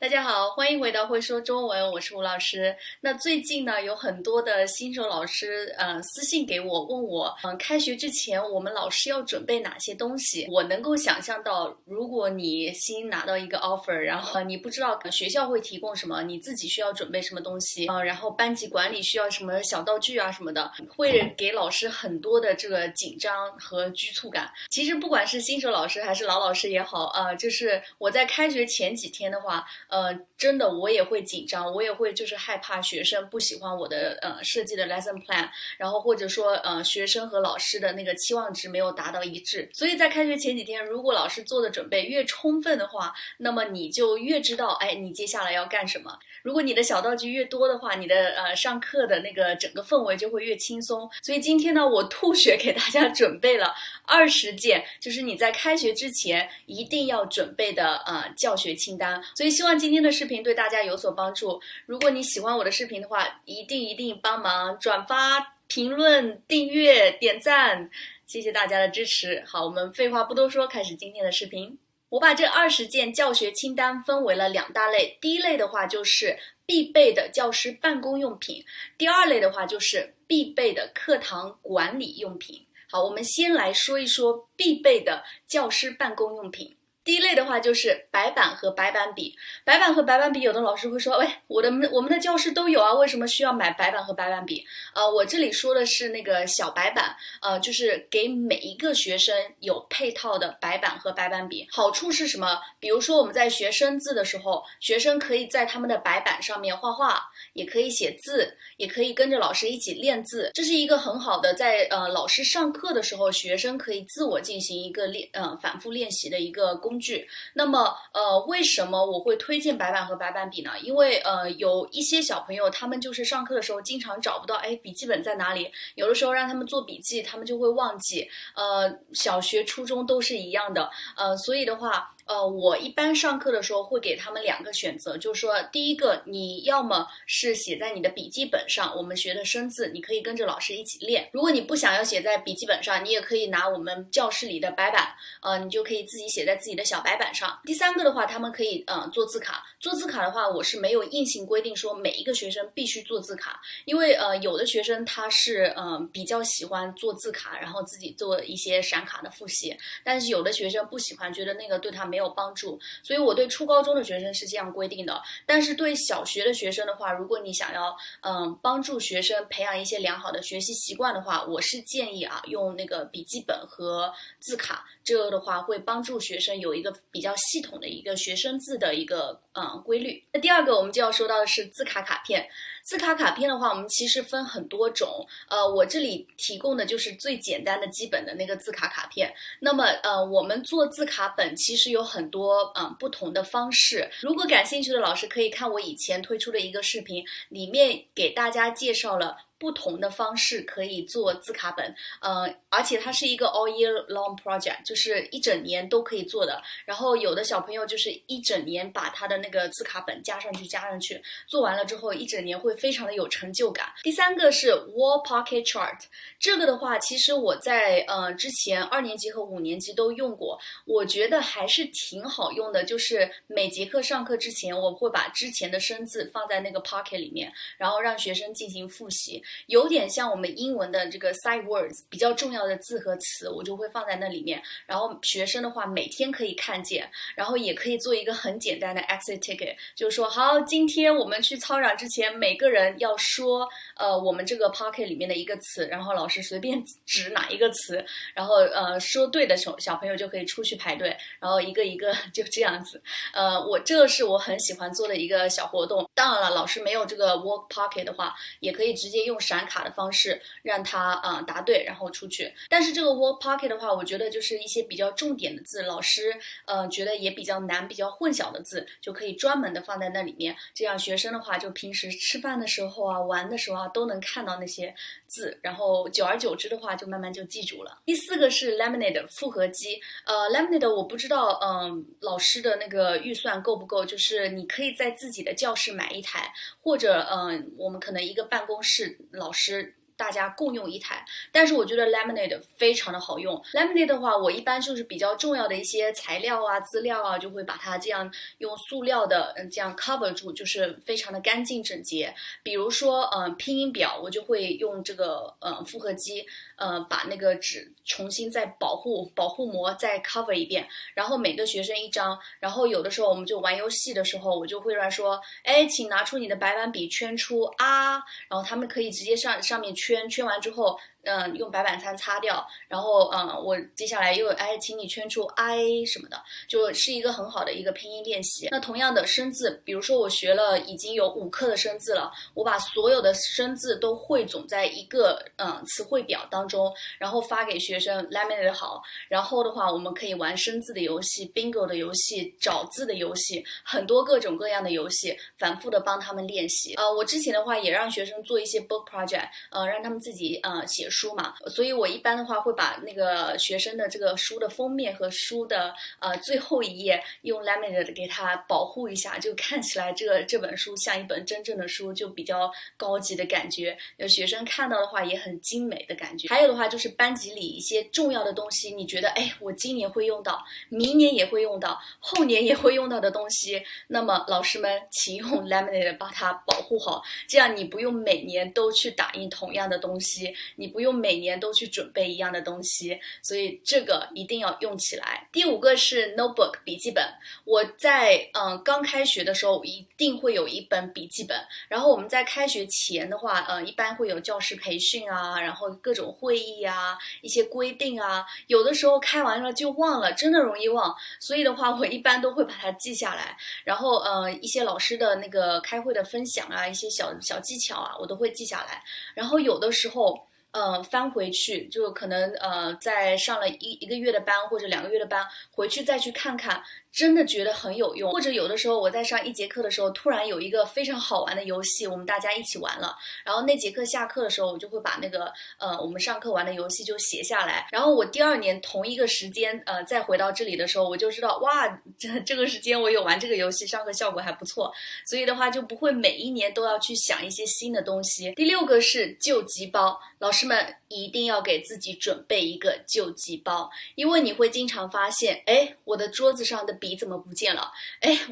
大家好，欢迎回到会说中文，我是吴老师。那最近呢，有很多的新手老师私信给我，问我开学之前我们老师要准备哪些东西。我能够想象到，如果你新拿到一个 offer， 然后你不知道学校会提供什么，你自己需要准备什么东西然后班级管理需要什么小道具啊什么的，会给老师很多的这个紧张和局促感。其实不管是新手老师还是老老师也好就是我在开学前几天的话真的我也会紧张，我也会就是害怕学生不喜欢我的设计的 lesson plan， 然后或者说学生和老师的那个期望值没有达到一致。所以在开学前几天，如果老师做的准备越充分的话，那么你就越知道你接下来要干什么。如果你的小道具越多的话，你的上课的那个整个氛围就会越轻松。所以今天呢，我吐血给大家准备了20件，就是你在开学之前一定要准备的教学清单。所以希望今天的视频对大家有所帮助。如果你喜欢我的视频的话，一定帮忙转发、评论、订阅、点赞，谢谢大家的支持。好，我们废话不多说，开始今天的视频。我把这20件教学清单分为了2大类，第一类的话就是必备的教师办公用品，第二类的话就是必备的课堂管理用品。好，我们先来说一说必备的教师办公用品。第一类的话就是白板和白板笔。白板和白板笔，有的老师会说，喂，我们的教室都有啊，为什么需要买白板和白板笔？我这里说的是那个小白板，就是给每一个学生有配套的白板和白板笔。好处是什么？比如说我们在学生字的时候，学生可以在他们的白板上面画画，也可以写字，也可以跟着老师一起练字。这是一个很好的在老师上课的时候，学生可以自我进行一个反复练习的一个工具。那么为什么我会推荐白板和白板笔呢？因为有一些小朋友他们就是上课的时候经常找不到笔记本在哪里，有的时候让他们做笔记他们就会忘记，小学初中都是一样的，所以的话我一般上课的时候会给他们2个选择，就是说第一个，你要么是写在你的笔记本上，我们学的生字你可以跟着老师一起练。如果你不想要写在笔记本上，你也可以拿我们教室里的白板，你就可以自己写在自己的小白板上。第三个的话，他们可以做字卡。做字卡的话，我是没有硬性规定说每一个学生必须做字卡，因为有的学生他是比较喜欢做字卡，然后自己做一些闪卡的复习，但是有的学生不喜欢，觉得那个对他没有帮助，所以我对初高中的学生是这样规定的。但是对小学的学生的话，如果你想要帮助学生培养一些良好的学习习惯的话，我是建议用那个笔记本和字卡，这个的话会帮助学生有一个比较系统的一个学生字的一个规律。那第二个我们就要说到的是字卡卡片。字卡卡片的话，我们其实分很多种，我这里提供的就是最简单的基本的那个字卡卡片。那么我们做字卡本其实有很多不同的方式，如果感兴趣的老师可以看我以前推出的一个视频，里面给大家介绍了不同的方式可以做字卡本，而且它是一个 all year long project， 就是一整年都可以做的。然后有的小朋友就是一整年把他的那个字卡本加上去，做完了之后一整年会非常的有成就感。第三个是 wall pocket chart， 这个的话其实我在之前2年级和5年级都用过，我觉得还是挺好用的。就是每节课上课之前，我会把之前的生字放在那个 pocket 里面，然后让学生进行复习，有点像我们英文的这个 side words， 比较重要的字和词我就会放在那里面，然后学生的话每天可以看见，然后也可以做一个很简单的 exit ticket， 就是说好，今天我们去操场之前每个人要说我们这个 pocket 里面的一个词，然后老师随便指哪一个词，然后说对的小朋友就可以出去排队，然后一个一个就这样子。这个是我很喜欢做的一个小活动。当然了，老师没有这个 work pocket 的话，也可以直接用闪卡的方式让他答对然后出去。但是这个 wall pocket 的话，我觉得就是一些比较重点的字，老师觉得也比较难比较混淆的字，就可以专门的放在那里面，这样学生的话就平时吃饭的时候玩的时候都能看到那些字，然后久而久之的话就慢慢就记住了。第4个是 laminate 复合机。laminate 我不知道老师的那个预算够不够，就是你可以在自己的教室买一台，或者我们可能一个办公室老师大家共用一台。但是我觉得 Lemonade 非常的好用。Lemonade 的话，我一般就是比较重要的一些材料啊、资料啊，就会把它这样用塑料的这样 cover 住，就是非常的干净整洁。比如说拼音表，我就会用这个复合机把那个纸重新再保护膜再 cover 一遍，然后每个学生一张。然后有的时候我们就玩游戏的时候，我就会让说，哎，请拿出你的白板笔圈出啊，然后他们可以直接上面圈完之后。用白板擦擦掉，然后我接下来又请你圈出 I 什么的，就是一个很好的一个拼音练习。那同样的生字，比如说我学了已经有5课的生字了，我把所有的生字都汇总在一个词汇表当中，然后发给学生 Lemonade 好，然后的话我们可以玩生字的游戏、bingo 的游戏、找字的游戏，很多各种各样的游戏，反复的帮他们练习。我之前的话也让学生做一些 book project，让他们自己写书嘛，所以我一般的话会把那个学生的这个书的封面和书的最后一页用 Lemonade 给它保护一下，就看起来这本书像一本真正的书，就比较高级的感觉。有学生看到的话也很精美的感觉。还有的话就是班级里一些重要的东西，你觉得我今年会用到，明年也会用到，后年也会用到的东西，那么老师们请用 Lemonade 把它保护好，这样你不用每年都去打印同样的东西，你不用每年都去准备一样的东西，所以这个一定要用起来。第5个是 notebook 笔记本，我在刚开学的时候一定会有一本笔记本，然后我们在开学前的话一般会有教师培训啊，然后各种会议啊，一些规定啊，有的时候开完了就忘了，真的容易忘，所以的话我一般都会把它记下来，然后一些老师的那个开会的分享啊，一些小技巧啊，我都会记下来，然后有的时候翻回去，就可能在上了一个月的班或者2个月的班，回去再去看看，真的觉得很有用。或者有的时候我在上1节课的时候，突然有一个非常好玩的游戏，我们大家一起玩了，然后那节课下课的时候，我就会把那个我们上课玩的游戏就写下来，然后我第2年同一个时间再回到这里的时候，我就知道哇，这个时间我有玩这个游戏，上课效果还不错，所以的话就不会每一年都要去想一些新的东西。第6个是救急包，老师们一定要给自己准备一个救急包，因为你会经常发现，我的桌子上的笔怎么不见了？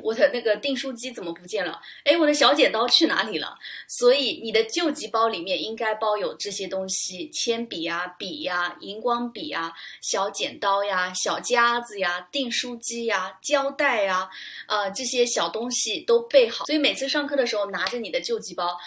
我的那个订书机怎么不见了？我的小剪刀去哪里了？所以你的救急包里面应该包有这些东西：铅笔啊、笔呀、荧光笔啊、小剪刀呀、小夹子呀、订书机呀、胶带呀，这些小东西都备好。所以每次上课的时候拿着你的救急包，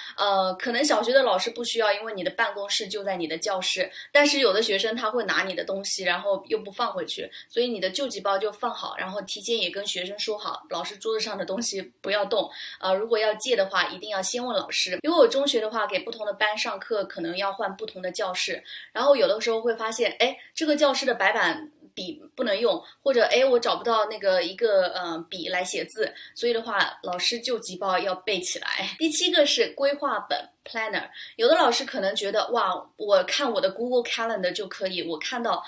可能小学的老师不需要，因为你的办公室就在你的教室，但是有的学生他会拿你的东西，然后又不放回去，所以你的救急包就放好，然后提前也跟学生说好，老师桌子上的东西不要动，如果要借的话，一定要先问老师。因为我中学的话，给不同的班上课，可能要换不同的教室，然后有的时候会发现，这个教室的白板笔不能用，或者我找不到那个一个笔来写字，所以的话老师救急包要背起来。第7个是规划本 planner， 有的老师可能觉得哇，我看我的 Google Calendar 就可以，我看到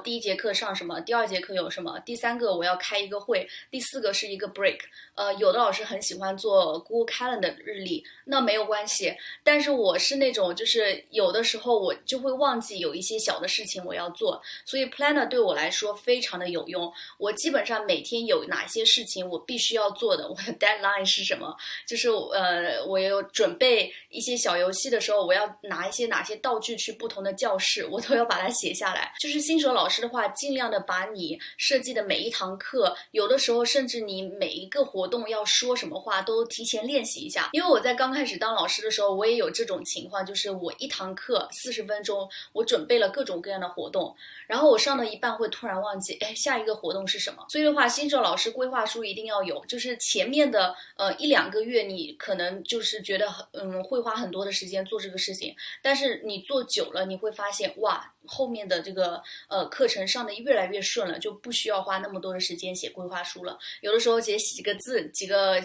第1节课上什么，第2节课有什么，第3个我要开一个会，第4个是一个 break，有的老师很喜欢做 Google Calendar 日历，那没有关系，但是我是那种就是有的时候我就会忘记有一些小的事情我要做，所以 planner 对我来说非常的有用。我基本上每天有哪些事情我必须要做的，我的 deadline 是什么，就是我有准备一些小游戏的时候，我要拿一些哪些道具去不同的教室，我都要把它写下来。就是新手老师的话，尽量的把你设计的每一堂课，有的时候甚至你每一个活动要说什么话都提前练习一下。因为我在刚开始当老师的时候，我也有这种情况，就是我一堂课40分钟，我准备了各种各样的活动，然后我上到一半会突然忘记，下一个活动是什么。所以的话，新手老师规划书一定要有，就是前面的1-2个月，你可能就是觉得会花很多的时间做这个事情，但是你做久了，你会发现哇，后面的这个课程上的越来越顺了，就不需要花那么多的时间写规划书了。有的时候写几个字，几个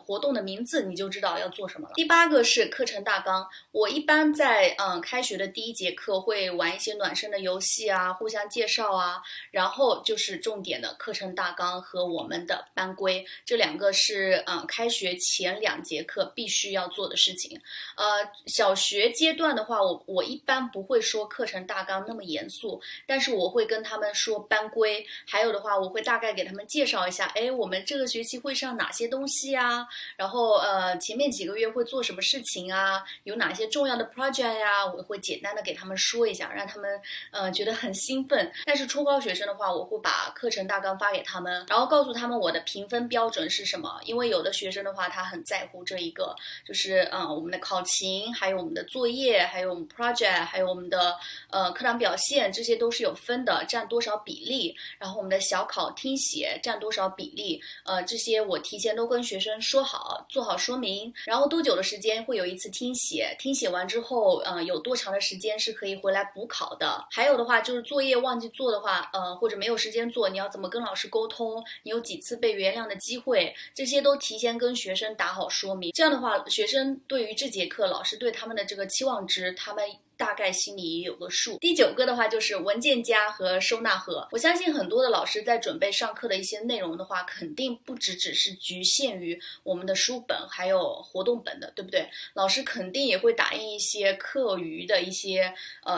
活动的名字，你就知道要做什么了。第8个是课程大纲，我一般在开学的第1节课会玩一些暖身的游戏啊，互相介绍啊，然后就是重点的课程大纲和我们的班规，这2个是开学前2节课必须要做的事情。小学阶段的话，我一般不会说课程大纲那么严肃，但是我会跟他们说班规，还有的话我会大概给他们介绍一下，我们这个学期会上哪些东西啊，然后前面几个月会做什么事情啊，有哪些重要的 project 呀，我会简单的给他们说一下，让他们觉得很兴奋。但是初高学生的话，我会把课程大纲发给他们，然后告诉他们我的评分标准是什么，因为有的学生的话他很在乎这一个，就是我们的考勤，还有我们的作业，还有我们 project， 还有我们的课堂表现，这些都是有分的，占多少比例，然后我们的小考听写占多少比例，这些我提前都跟学生说好，做好说明，然后多久的时间会有一次听写，听写完之后有多长的时间是可以回来补考的，还有的话就是作业忘记做的话，或者没有时间做，你要怎么跟老师沟通，你有几次被原谅的机会，这些都提前跟学生打好说明，这样的话学生对于这节课老师对他们的这个期望值，他们大概心里也有个数。第9个的话就是文件夹和收纳盒。我相信很多的老师在准备上课的一些内容的话，肯定不只是局限于我们的书本还有活动本的，对不对？老师肯定也会打印一些课余的一些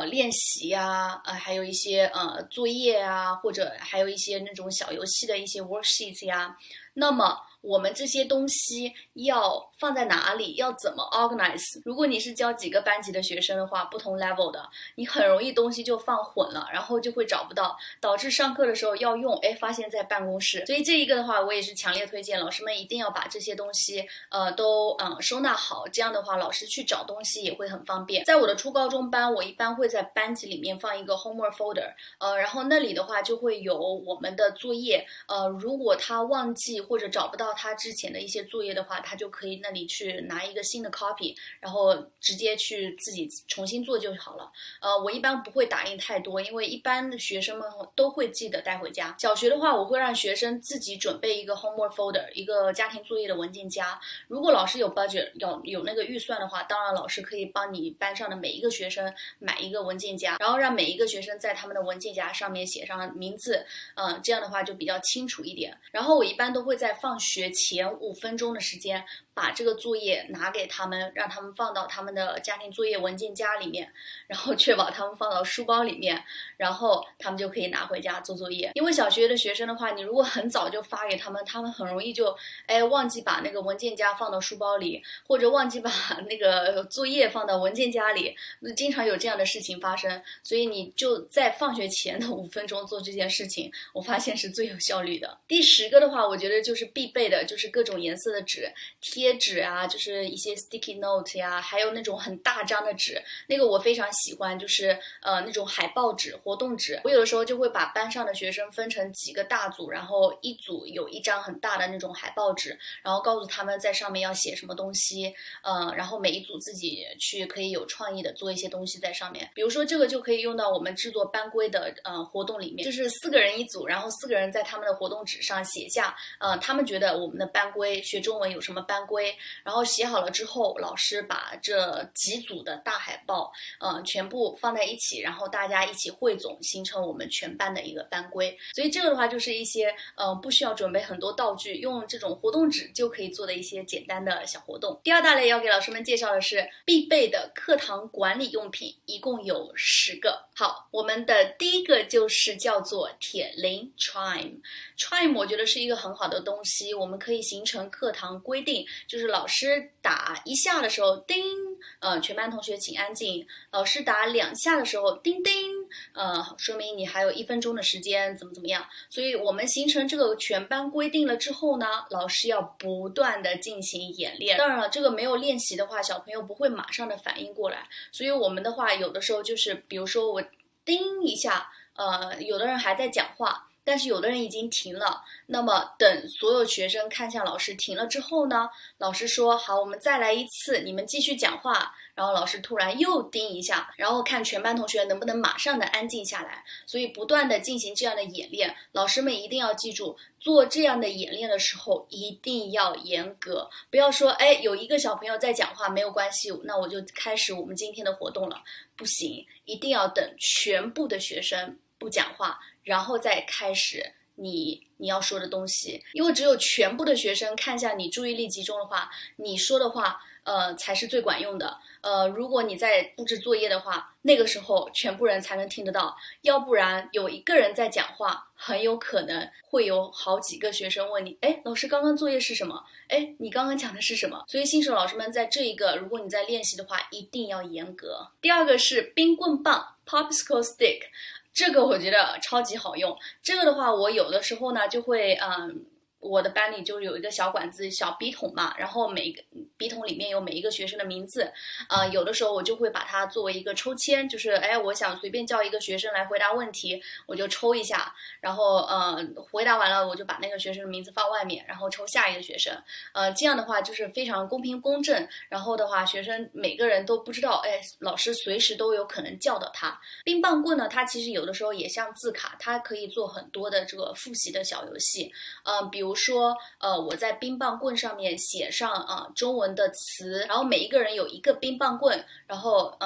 练习啊，还有一些作业啊，或者还有一些那种小游戏的一些 worksheets 呀。那么我们这些东西要放在哪里，要怎么 organize？ 如果你是教几个班级的学生的话，不同 level 的，你很容易东西就放混了，然后就会找不到，导致上课的时候要用，发现在办公室。所以这一个的话，我也是强烈推荐老师们一定要把这些东西都收纳好，这样的话老师去找东西也会很方便。在我的初高中班，我一般会在班级里面放一个 homework folder，然后那里的话就会有我们的作业，如果他忘记或者找不到他之前的一些作业的话，他就可以那里去拿一个新的 copy， 然后直接去自己重新做就好了。我一般不会打印太多，因为一般的学生们都会记得带回家。小学的话，我会让学生自己准备一个 homework folder， 一个家庭作业的文件夹。如果老师有 budget， 有那个预算的话，当然老师可以帮你班上的每一个学生买一个文件夹，然后让每一个学生在他们的文件夹上面写上名字，这样的话就比较清楚一点。然后我一般都会在放学前5分钟的时间把这个作业拿给他们，让他们放到他们的家庭作业文件夹里面，然后确保他们放到书包里面，然后他们就可以拿回家做作业。因为小学的学生的话，你如果很早就发给他们，他们很容易就忘记把那个文件夹放到书包里，或者忘记把那个作业放到文件夹里，经常有这样的事情发生。所以你就在放学前的5分钟做这件事情，我发现是最有效率的。第10个的话，我觉得就是必备的，就是各种颜色的纸，贴纸啊，就是一些 sticky note 呀，还有那种很大张的纸，那个我非常喜欢，就是那种海报纸、活动纸。我有的时候就会把班上的学生分成几个大组，然后一组有一张很大的那种海报纸，然后告诉他们在上面要写什么东西，然后每一组自己去可以有创意的做一些东西在上面。比如说这个就可以用到我们制作班规的活动里面，就是4个人一组，然后4个人在他们的活动纸上写下他们觉得我们的班规学中文有什么班规，然后写好了之后，老师把这几组的大海报全部放在一起，然后大家一起汇总，形成我们全班的一个班规。所以这个的话就是一些不需要准备很多道具，用这种活动纸就可以做的一些简单的小活动。第2大类要给老师们介绍的是必备的课堂管理用品，一共有10个。好，我们的第1个就是叫做铁铃 Chime 我觉得是一个很好的东西，我们可以形成课堂规定，就是老师打1下的时候叮，全班同学请安静，老师打2下的时候叮叮，说明你还有1分钟的时间怎么样。所以我们形成这个全班规定了之后呢，老师要不断的进行演练。当然了，这个没有练习的话，小朋友不会马上的反应过来，所以我们的话有的时候就是比如说我叮一下，有的人还在讲话，但是有的人已经停了。那么等所有学生看向老师停了之后呢，老师说好，我们再来一次，你们继续讲话。然后老师突然又叮一下，然后看全班同学能不能马上的安静下来。所以不断的进行这样的演练，老师们一定要记住，做这样的演练的时候一定要严格，不要说有一个小朋友在讲话没有关系，那我就开始我们今天的活动了，不行，一定要等全部的学生不讲话，然后再开始你要说的东西。因为只有全部的学生看向你，注意力集中的话，你说的话才是最管用的。如果你在布置作业的话，那个时候全部人才能听得到，要不然有一个人在讲话，很有可能会有好几个学生问你，老师刚刚作业是什么？你刚刚讲的是什么？所以新手老师们在这一个，如果你在练习的话，一定要严格。第二个是冰棍棒 popsicle stick， 这个我觉得超级好用。这个的话，我有的时候呢就会我的班里就有一个小管子小笔筒嘛，然后每一个笔筒里面有每一个学生的名字，有的时候我就会把它作为一个抽签，就是我想随便叫一个学生来回答问题，我就抽一下，然后回答完了我就把那个学生的名字放外面，然后抽下一个学生，这样的话就是非常公平公正，然后的话学生每个人都不知道，老师随时都有可能叫到他。冰棒棍呢，它其实有的时候也像字卡，它可以做很多的这个复习的小游戏，比如说我在冰棒棍上面写上中文的词，然后每一个人有一个冰棒棍，然后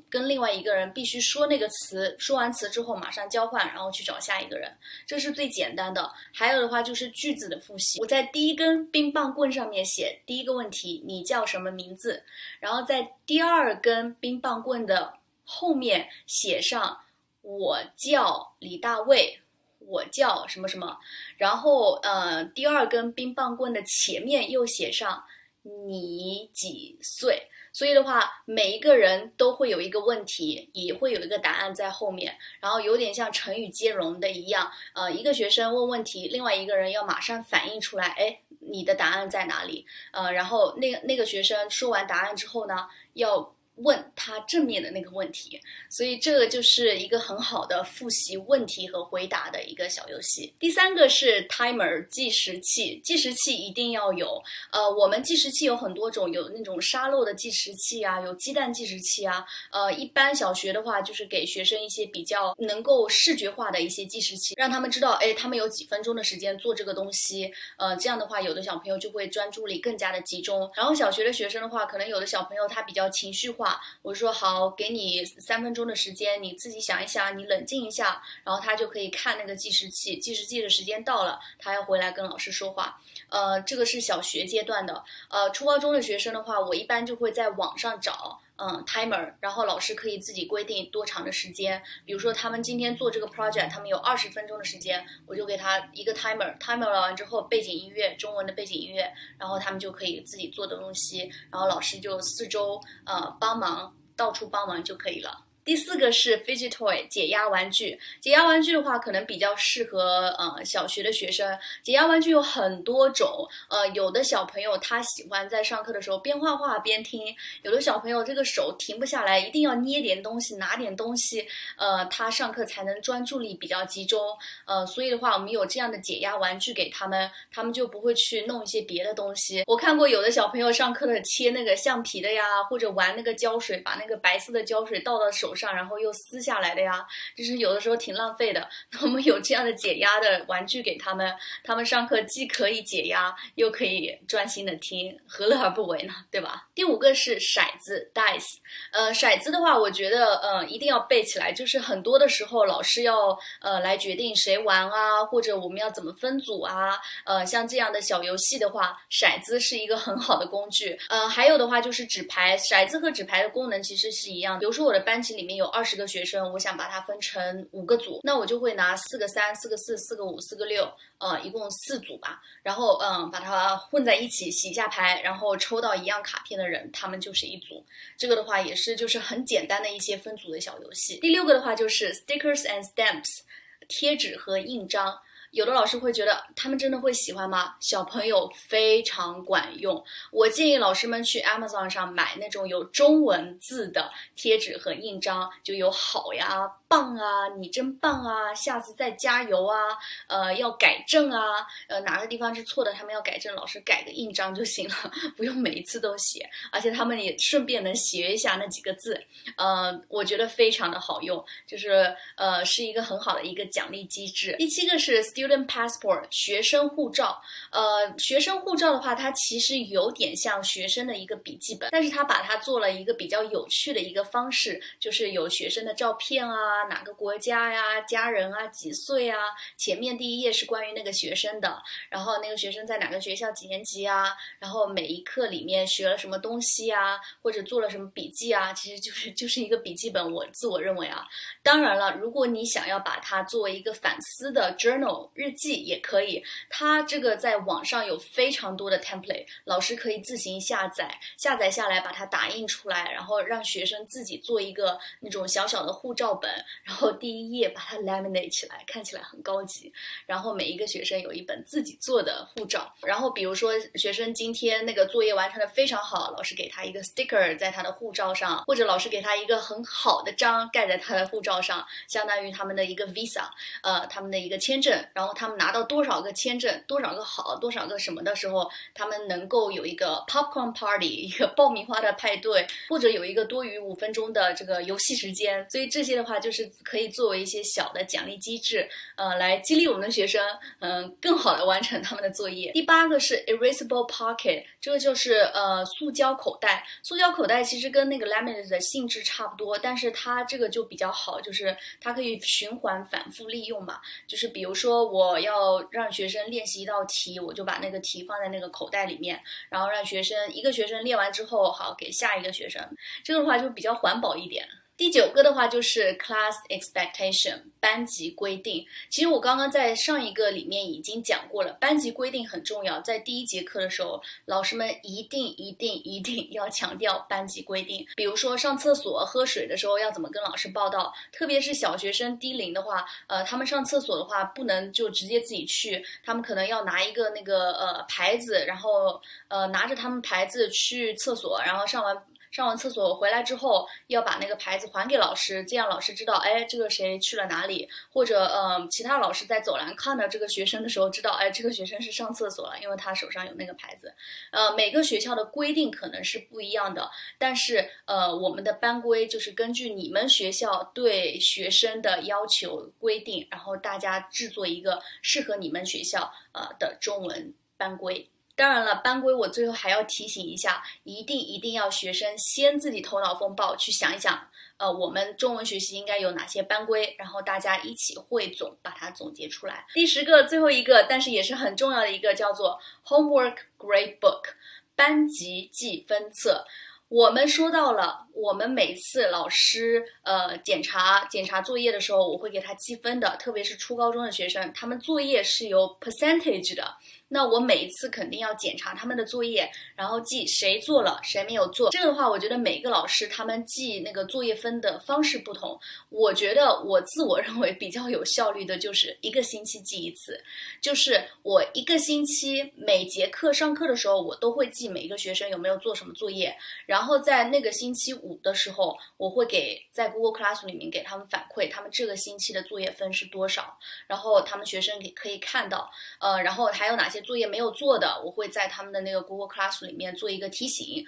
跟另外一个人必须说那个词，说完词之后马上交换，然后去找下一个人，这是最简单的。还有的话就是句子的复习，我在第一根冰棒棍上面写第一个问题，你叫什么名字，然后在第二根冰棒棍的后面写上我叫李大卫，我叫什么什么，然后第二根冰棒棍的前面又写上你几岁。所以的话，每一个人都会有一个问题，也会有一个答案在后面，然后有点像成语接龙的一样，一个学生问问题，另外一个人要马上反应出来，你的答案在哪里？然后那个学生说完答案之后呢，要问他正面的那个问题，所以这个就是一个很好的复习问题和回答的一个小游戏。第三个是 timer 计时器，计时器一定要有。我们计时器有很多种，有那种沙漏的计时器啊，有鸡蛋计时器啊。一般小学的话，就是给学生一些比较能够视觉化的一些计时器，让他们知道，他们有几分钟的时间做这个东西。这样的话，有的小朋友就会专注力更加的集中。然后小学的学生的话，可能有的小朋友他比较情绪化。我说好，给你3分钟的时间，你自己想一想，你冷静一下，然后他就可以看那个计时器，计时器的时间到了，他要回来跟老师说话。这个是小学阶段的。初高中的学生的话，我一般就会在网上找timer， 然后老师可以自己规定多长的时间，比如说他们今天做这个 project， 他们有20分钟的时间，我就给他一个 timer 了完之后，背景音乐，中文的背景音乐，然后他们就可以自己做的东西，然后老师就四周帮忙，到处帮忙就可以了。第四个是 fidget toy 解压玩具。解压玩具的话，可能比较适合小学的学生。解压玩具有很多种，有的小朋友他喜欢在上课的时候边画画边听，有的小朋友这个手停不下来，一定要捏点东西，拿点东西，他上课才能专注力比较集中。所以的话，我们有这样的解压玩具给他们，他们就不会去弄一些别的东西。我看过有的小朋友上课的切那个橡皮的呀，或者玩那个胶水，把那个白色的胶水倒到手上，然后又撕下来的呀，就是有的时候挺浪费的。那我们有这样的解压的玩具给他们，他们上课既可以解压，又可以专心的听，何乐而不为呢？对吧？第五个是骰子 dice。骰子的话，我觉得一定要背起来，就是很多的时候老师要来决定谁玩啊，或者我们要怎么分组啊，像这样的小游戏的话，骰子是一个很好的工具。还有的话就是纸牌，骰子和纸牌的功能其实是一样的。比如说我的班级里面有20个学生，我想把它分成5个组，那我就会拿4个3、4个4、4个5、4个6，一共4组吧，然后把它混在一起，洗一下牌，然后抽到一样卡片的人，他们就是一组。这个的话也是就是很简单的一些分组的小游戏。第6个的话就是 stickers and stamps， 贴纸和印章。有的老师会觉得他们真的会喜欢吗？小朋友非常管用，我建议老师们去 Amazon 上买那种有中文字的贴纸和印章，就有好呀、棒啊，你真棒啊，下次再加油啊，要改正啊，哪个地方是错的，他们要改正，老师改个印章就行了，不用每一次都写，而且他们也顺便能学一下那几个字，我觉得非常的好用，就是是一个很好的一个奖励机制。第7个是 Student Passport 学生护照，学生护照的话，它其实有点像学生的一个笔记本，但是它把它做了一个比较有趣的一个方式，就是有学生的照片啊，哪个国家呀，家人啊，几岁啊，前面第1页是关于那个学生的，然后那个学生在哪个学校几年级啊，然后每一课里面学了什么东西啊，或者做了什么笔记啊，其实就是一个笔记本，我自我认为啊。当然了，如果你想要把它作为一个反思的 journal 日记也可以，它这个在网上有非常多的 template， 老师可以自行下载下来，把它打印出来，然后让学生自己做一个那种小小的护照本，然后第1页把它 laminate 起来，看起来很高级，然后每一个学生有一本自己做的护照，然后比如说学生今天那个作业完成的非常好，老师给他一个 sticker 在他的护照上，或者老师给他一个很好的章盖在他的护照上，相当于他们的一个 visa， 他们的一个签证，然后他们拿到多少个签证，多少个好，多少个什么的时候，他们能够有一个 popcorn party， 一个爆米花的派对，或者有一个多余5分钟的这个游戏时间，所以这些的话就是可以作为一些小的奖励机制，来激励我们的学生，更好的完成他们的作业。第8个是 erasable pocket， 这个就是塑胶口袋。塑胶口袋其实跟那个 laminate 的性质差不多，但是它这个就比较好，就是它可以循环反复利用嘛。就是比如说我要让学生练习一道题，我就把那个题放在那个口袋里面，然后让一个学生练完之后，好给下一个学生，这个的话就比较环保一点。第9个的话就是 class expectation 班级规定。其实我刚刚在上一个里面已经讲过了，班级规定很重要，在第1节课的时候，老师们一定要强调班级规定。比如说上厕所喝水的时候要怎么跟老师报到，特别是小学生低龄的话，他们上厕所的话不能就直接自己去，他们可能要拿一个那个牌子，然后拿着他们牌子去厕所，然后上完厕所回来之后，要把那个牌子还给老师，这样老师知道，哎，这个谁去了哪里，或者其他老师在走廊看到这个学生的时候，知道，哎，这个学生是上厕所了，因为他手上有那个牌子。每个学校的规定可能是不一样的，但是我们的班规就是根据你们学校对学生的要求规定，然后大家制作一个适合你们学校的中文班规。当然了，班规我最后还要提醒一下，一定要学生先自己头脑风暴去想一想，我们中文学习应该有哪些班规，然后大家一起汇总，把它总结出来。第10个，最后一个，但是也是很重要的一个，叫做 Homework Gradebook 班级记分册。我们说到了，我们每次老师检查作业的时候，我会给他记分的，特别是初高中的学生，他们作业是有 percentage 的。那我每一次肯定要检查他们的作业，然后记谁做了谁没有做。这个的话，我觉得每个老师他们记那个作业分的方式不同，我觉得我自我认为比较有效率的就是1个星期记1次，就是我1个星期每节课上课的时候，我都会记每个学生有没有做什么作业，然后在那个星期5的时候，我会在 Google Classroom 里面给他们反馈他们这个星期的作业分是多少，然后他们学生可以看到，然后还有哪些作业没有做的，我会在他们的那个 Google Classroom 里面做一个提醒，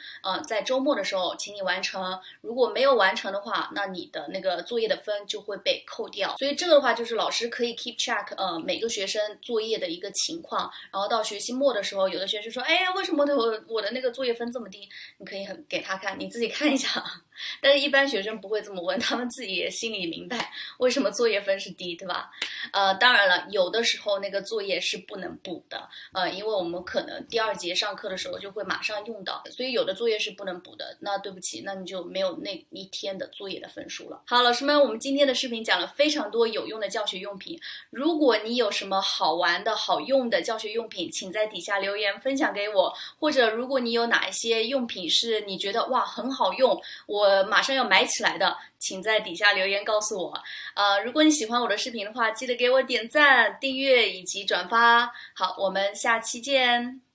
在周末的时候请你完成，如果没有完成的话，那你的那个作业的分就会被扣掉。所以这个的话就是老师可以 keep track 每个学生作业的一个情况，然后到学期末的时候，有的学生说，哎，为什么我的那个作业分这么低，你可以给他看，你自己看一下。但是一般学生不会这么问，他们自己也心里明白为什么作业分是低，对吧？当然了，有的时候那个作业是不能补的，因为我们可能第2节上课的时候就会马上用到，所以有的作业是不能补的。那对不起，那你就没有那一天的作业的分数了。好，老师们，我们今天的视频讲了非常多有用的教学用品，如果你有什么好玩的好用的教学用品，请在底下留言分享给我，或者如果你有哪一些用品是你觉得哇很好用，我马上要买起来的，请在底下留言告诉我。如果你喜欢我的视频的话，记得给我点赞、订阅以及转发。好，我们下期见。